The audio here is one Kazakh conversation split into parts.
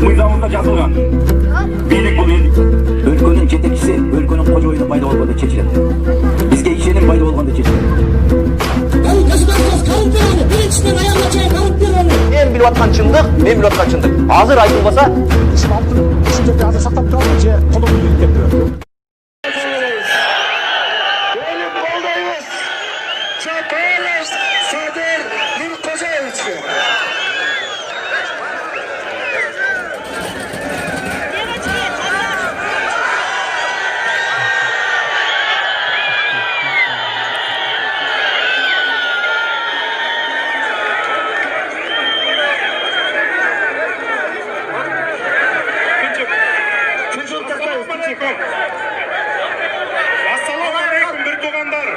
Mıydamızda yazılgan. Birlik bu birlik. Өлкөнүн жетекчиси өлкөнүн кожоюну пайда болгондо чечилет. Бизге ишеним пайда болгондо чечилет. Мен билип аткан чындык, мен билип аткан чындык. Азыр айтылбаса, ушул жерде азыр сактап турабыз же колдоп кетип турат. Assalomu alaykum bir tug'anlar.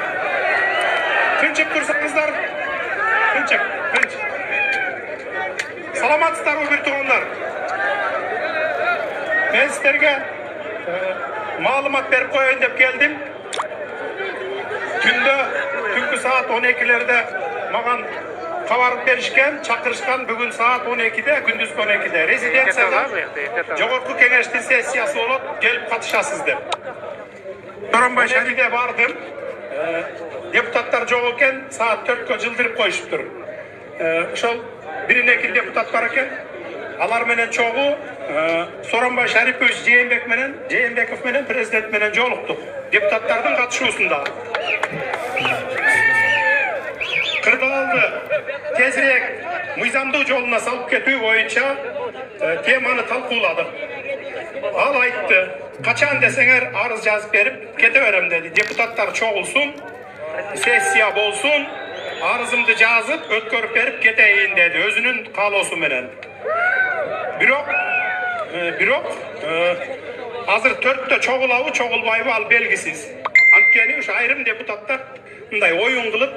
Tinchib tursangizlar. Tinchib. Salomatsizlarmi bir tug'anlar? Men sizlarga ma'lumot berib qo'yayin deb keldim. Tungi soat 12'lerde magan xabar berishgan, chaqirishgan bugun soat 12'de, gündüz 12'de. Rezidensiyada Jogorku Kengeştin sessiyasi bo'lib, kelib qatnashasiz deb. So'ronbay Sharifga bardim. Deputatlar yo'q ekan, soat 4'ga jildirib qo'yishibdir. O'shol bir-iki deputat bor ekan. Alar menen cho'g'u So'ronbay Sharipovich Jeenbekov menen prezident menen joluktuk. Deputatlarning qatnashuvunda. Kırdalaldı. Tezrek mıyzamdуу жолуна салып кетүү боюнча теманы талкууладык. Ал айтты, качан десеңер арыз жазып берип кете берем деди. Депутаттар чогулсун, сессия болсун, арызымды жазып өткөрүп берип кетейин деди, өзүнүн каалоосу менен. Бирок азыр 4'тө чогулабы, чогулбайбы ал белгисиз. Анткени ушу айрым депутаттар мындай оюн кылып,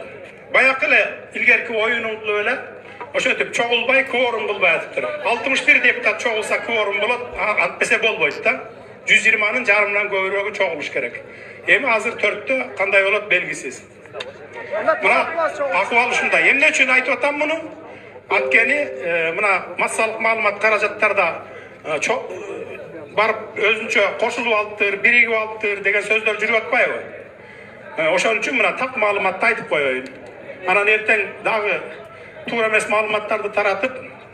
bayakı ile ilgerki oyunun öyle, o şöyle çoğulbay kvorum bulmaya tuttur. 61 deputat çoğulsa kvorum bulup, antpese bol boyutta, 120'nın jarımdan göğürüğü çoğulmuş gerek. Hem hazır 4'te kanday olup belgisiz. Buna akval şunda, hem ne için ayıt otan bunu? Atkeni, buna masallık malumat karacatlarda çok barıp özünçe koşulu alttır, birigi alttır degen sözler jürüp atpay o. Oşan üçün buna tak malumat aytıp koyayım. Anan erten dağı tuğra emes malumatlardı taratıp,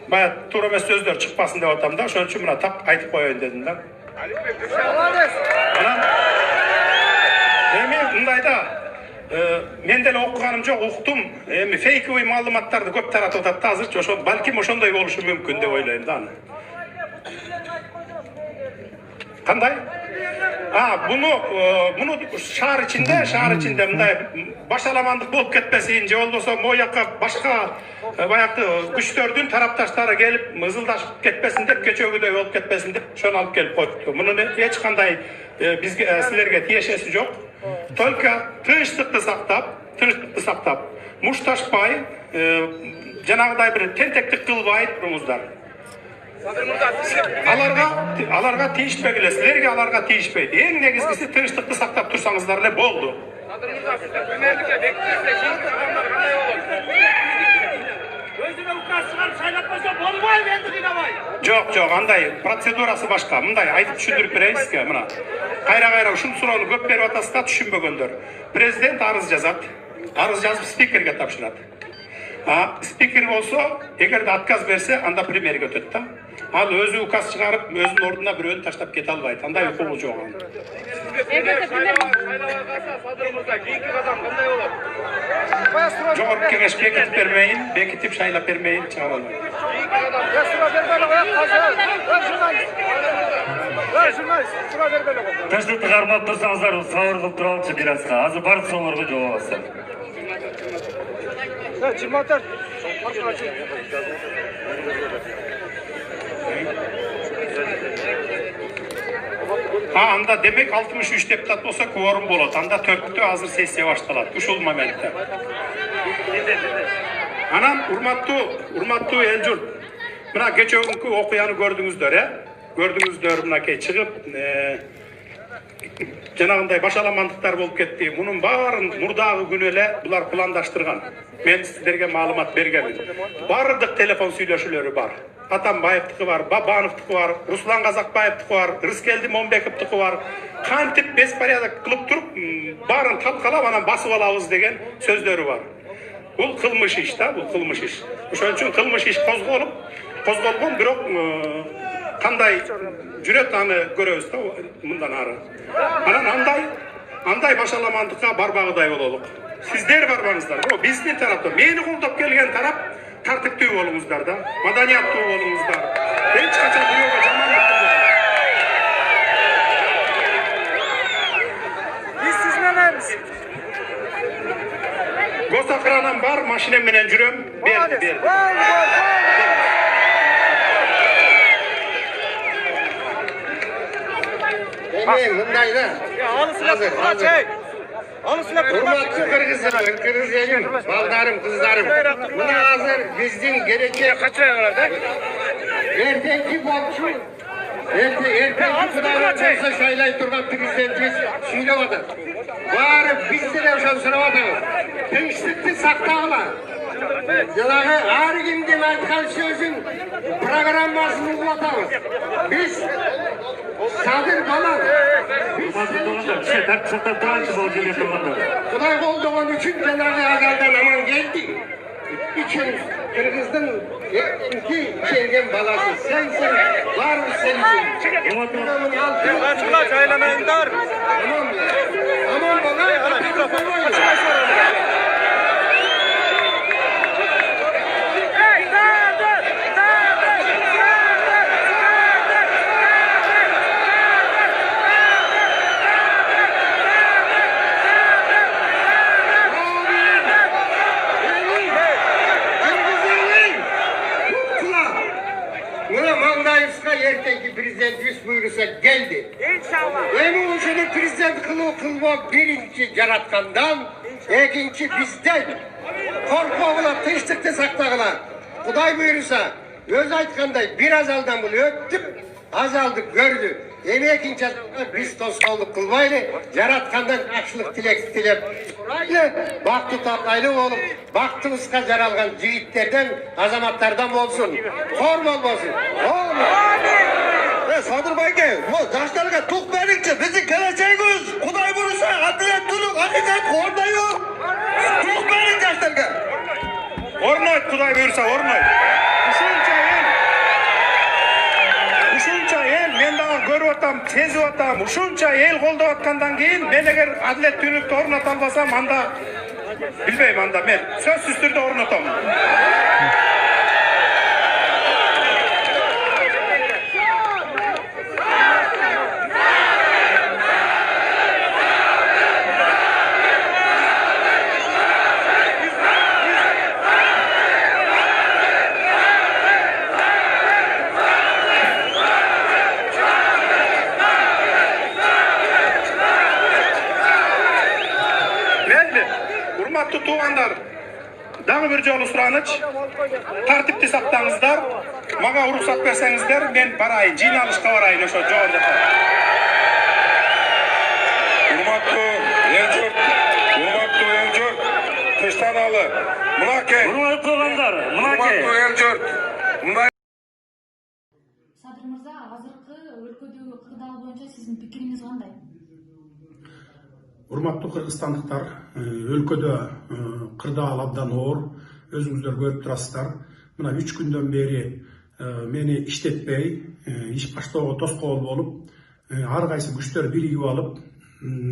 baya tuğra emes sözler çıkmasın diye otamda. Oşan üçün buna tak aytıp koyayım dedim ben. Anan, bundayda, men dele okuganım çok, okudum. Fake malumatlardı köp taratıp otattı hazır. Balkim oşonday oluşu mümkün diye oylayım da. Kanday? Bunu şahar içinde mınday başalamandık bolup ketpesiyince olmasa moyakka başka bayaktı güçlördün taraftaşlara gelip mızıldaşıp ketpesin dep keçögüdey olup ketpesin dep şonu alıp gelip koydu. Bunun hiç kanday bizge sizlerge tiyešesi yok. Tolka tınçlıkты saqtap, muştaşpay, janagıday bir tenteklik kılbay durumuzlar. Alarga tiyişpegile, sizlerge alarga tiyişpeydi. En negizgisi tınçlıkты saqtap tursanızlar ne boldu? Жоқ, андай процедурасы башка. Мындай айтып түшүндүрүп берейин сизге. Мына кайра ушул суроону көп берип атасыз да, түшүнбөгөндөр. Президент арыз жазат. Арыз жазып спикерге тапшырат. Спикер болсо, эгерде отказ берсе, анда премьерге өтөт да. Ал өзү указ чыгарып, өзүнүн ордуна бирөөнү таштап кете албайт. Андай укугу жок. Жогорку кеңеш бекитип шайлап бермейин чыгара албайт. Тынчтыкты кармап турсаңыздар, сабыр кылып тура алчы бир азга. Азыр барып соңорго жооп аласыздар. 24. Anda demek 63 deputat olsa kvorum bolot. Anda 4'tü hazır sessiya baştalat. Uşul momentde. Anam urmattуу el jurt. Mına geçönkü okuyanı gördüңүздөр, Gördüңүздөр mınakey çıkıp Janagындай başalamandыкlar bolup ketdi. Bunun barın murdagı günele bular plandaştırgan. Men sizlerge malumat bergenim. Bardyk telefon süйлöşülörü bar. Atambayevtiki var, Babanovtiki var, Ruslan Kazakbayevtiki var, Rıskeldi Mombekovtiki var. Kantip besparyadak kılıp turup barın tapkalap anan basıp alabız degen sözleri var. Bu kılmış iş da, bu kılmış iş. Şoň üçin kılmış iş kozgolgon birok kanday jüret аны göröbüz da mundanары. Anan anday başalamandıkka barbağıday bolalım. Sizler barbaňızlar. Bu bizdin tarapta. Meni koldap gelgen tarap tartipli bolуңуздар da, madaniyatlı bolуңуздар. Hiç kaçan diyoga jamanlyk kılmayın. Biz sizlenemiz. Gosakranam bar, maşinem menen jürem. Ber. Mınday da. Hurmatlı Kırgız elim, baldarım, kızlarım. Buna hazır bizden gerekli ertenki bolçu, ertenki kıdağlar olsa şaylay turgan prezidentimiz süylüyordu. Barıp bizde de uşan sıravadı. Tinçlikti saktağıla. Jalağı ağrı kimden aytkan sözün programmasını uğulatamız. Biz sadır balan. Kuday olduğun için Cenab-ı Azal'dan aman geldi. İçin Kırgız'ın iki çelgen balası. Sensin, var mı sensin? Açıkla çaylanayınlar. Aman bana, mikrofonu oyun. Ertenki prezidentimiz buyursa geldi. İnşallah. Hem oluşunu prezident kılma birinci yaratkandan, ikinci bizden. Korkuğuna tınçlıkta saktağına. Kuday buyursa, öz aytkanday biraz aldan bunu öttüp, azaldık gördü. Ikinci biz toskolluk kılmaylı, yaratkandan akşılık dilep. Baktı toplaylı olup, baktımızga jaralgan jigitlerden, azamatlardan bolsun. Hor bolmasın. Sadır Bayke, bu daşlarga tuk berdikçe bizi geleceğimiz Kuday bulursa adalet tuluk hakikat orada yok. Tuk berin daşlarga. Ornoyt Kuday buyursa ornoyt. Uşunça el men daha görüp atam, sezip atam. Uşunça el koldap atkandan keyin men eger adalettүүлүктү ornota alбасам anda bilbeyim anda men сөзсүз түрдө орнотом. Tuğanlar, dağ bir jolu suranıç, tartipti saktağınızlar, maga ruhsat versenizdер, men barayın, jыйналышка barayın oşo жогоруда. Urmatlı el jurt, Kışlanalı, mınake. Урматтуу туугандар, мынакей. Urmatlı el jurt, mınday. Sadır Mırza, азыркы өлкөдөгү кырдаал боюнча сиздин пикириңиз кандай? Урматтуу кыргызстандыктар, өлкөдө кырдаал абдан оор, өзүңүздөр көрүп турасыздар. Мына 3 күндөн бери мени иштетпей, иш баштоого тоскоол болуп, ар кайсы күчтөр биригип алып,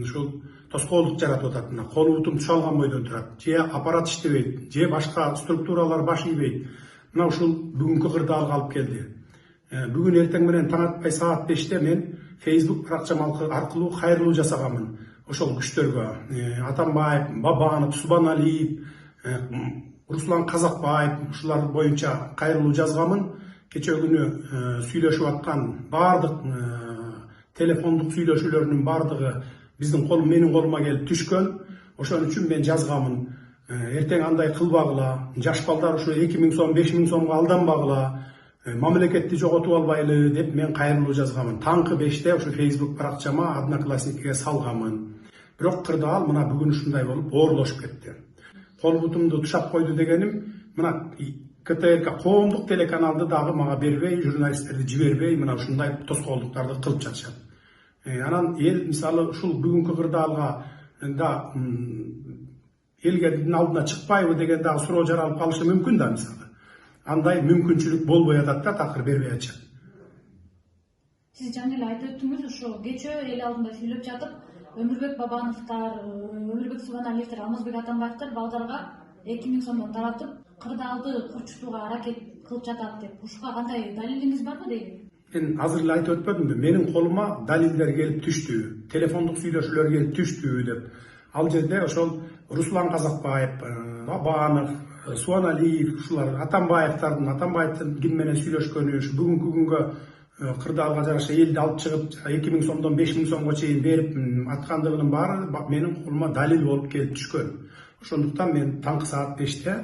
ушул тоскоолдук жаратып атат. Мына кол утум тушалган бойдон турат. Же аппарат иштебейт, же башка структуралар баш ийбейт. Мына ушул бүгүнкү кырдаалга алып келди. Бүгүн эртең менен таң атпай саат 5те мен Facebook баракчам аркылуу кайрылуу жасаганмын. Ошол күчтөргө Атамбаев, Бабанов, Субаналиев, Руслан Казакбаев ушулар боюнча кайрылуу жазганмын. Кече күнү сүйлөшүп аткан баардык телефондук сүйлөшүүлөрдүн баардыгы менин колума келип түшкөн. Ошон үчүн мен жазганмын. Эртең андай кылбагыла, жаш балдар ушу 2000 сом, 5000 сомго алданбагыла. Мамлекетти жоготуп албайлы деп мен кайрылуу жазганмын. Таңкы 5те ушу Facebook баракчама Одноклассникке салганмын. Бирок кырдаал мына бүгүн ушундай болуп оорлошуп кетти. Кол бутумду тушап койду дегеним мына КТРК коомдук телеканалды дагы мага бербей, журналисттерди жибербей мына ушундай тоскоолдуктарды кылып жатышат. Анан эл мисалы ушул бүгүнкү кырдаалга да элдин алдына чыкпайбы деген дагы суроо жаралып калышы мүмкүн да мисалы. Андай мүмкүнчүлүк болбой атат да, такыр бербей атышат. Сиз жаңы эле айтып өттүңүз, ушу кечээ эл алдында сүйлөп жатып, Өмүрбек Бабановдор, Өмүрбек Субаналиевдер, Алмазбек Атамбаевдер балдарга 2000 сомдон таратып, кырдаалды курчутууга аракет кылып жатат деп. Ушуга кандай далилиңиз барбы дейм? Мен азыр эле айтып өтпөдүмбү? Менин колума далилдер келип түштү, телефондук сүйлөшүүлөр келип түштү деп. Ал жерде ошол Руслан Казакбаев, Бабанов, Суаналиев, ушулар Атамбаевдин ким менен сүйлөшкөнү, ушу бүгүнкү күнгө кырдаалга жараша элди алып чыгып 2000 сомдон 5000 сомго чейин берип аткандыгынын баары менин колума далил болуп келип түшкөн. Ошондуктан мен таңкы саат 5те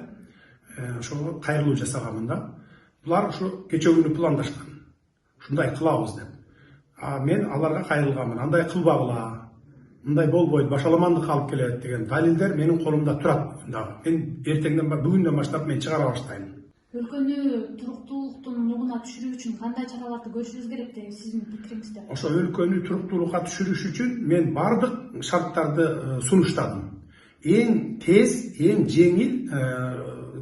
ошого кайрылуу жасаганмын да. Булар ушу кечээ күнү пландашкан. Ушундай кылабыз деп. Мен аларга кайрылганмын. Андай кылбагыла. Мындай болбойт, башаламандык алып келет деген далилдер менин колумда турат дагы. Мен эртеңден бүгүндөн баштап мен чыгара баштайм. Өлкөнү туруктуулуктун нугуна түшүрүү үчүн кандай чараларды көрүшүбүз керек деп сиздин пикириңизде? Ошо өлкөнү туруктуулукка түшүрүш үчүн мен бардык шарттарды сунуштадым. Эң тез, эң жеңил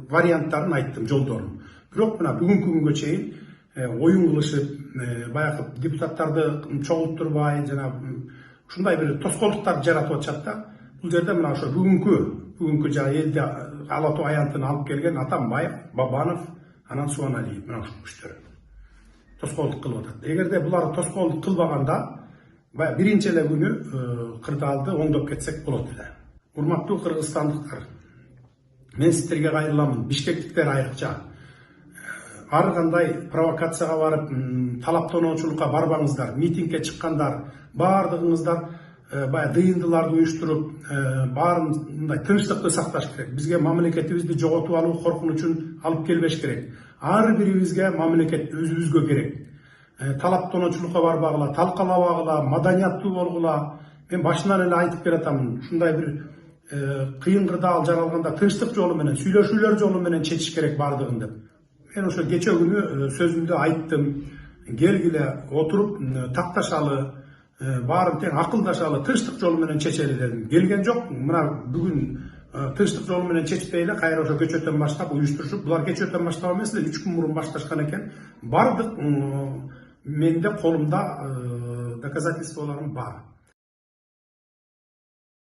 варианттарын айттым, жолдорун. Бирок мына бүгүнкү күнгө чейин оюн кылышып, баягы депутаттарды чогултурбай, жана ушундай бир тоскоолдуктарды жаратып атышат да. Бул жерде мына ошо бүгүнкү жана элди ала тоо аянтын алып келген Атамбаев, Бабанов, анан Суаналиев мына ушул күчтөр тоскоолдук кылып атат. Эгерде булар тоскоолдук кылбаганда, баягы биринчи эле күнү кырдаалды оңдоп кетсек болот эле. Урматтуу кыргызстандыктар, мен сиздерге кайрыламын. Бишкектиктер айрыкча. Ар кандай провокацияга барып, талаптоочулукка барбаңыздар, митингге чыккандар, баардыгыңыздар баягы дыйындыларды уюштуруп, баарын мындай тынчтыкты сакташ керек. Бизге мамлекетибизди жоготуп алуу коркунучун алып келбеш керек. Ар бирибизге мамлекет өзүбүзгө керек. Талаптоочулукка барбагыла, талкалабагыла, маданияттуу болгула. Мен башынан эле айтып бератамын. Ушундай бир кыйын кырдаал жаралганда тынчтык жолу менен, сүйлөшүүлөр жолу менен чечиш керек баардыгын деп. Мен ошо кечээ күнү сөзүмдү айттым. Келгиле отуруп такташалы, баарын тең акылдашалы, тынчтык жолу менен чечели дедим. Келген жок. Мына бүгүн тынчтык жолу менен чечпей эле кайра ошо кечөөтөн баштап уюштурушуп, булар кечөөтөн баштап эмес эле 3 күн мурун башташкан экен. Бардык менде колумда доказательстволорум бар.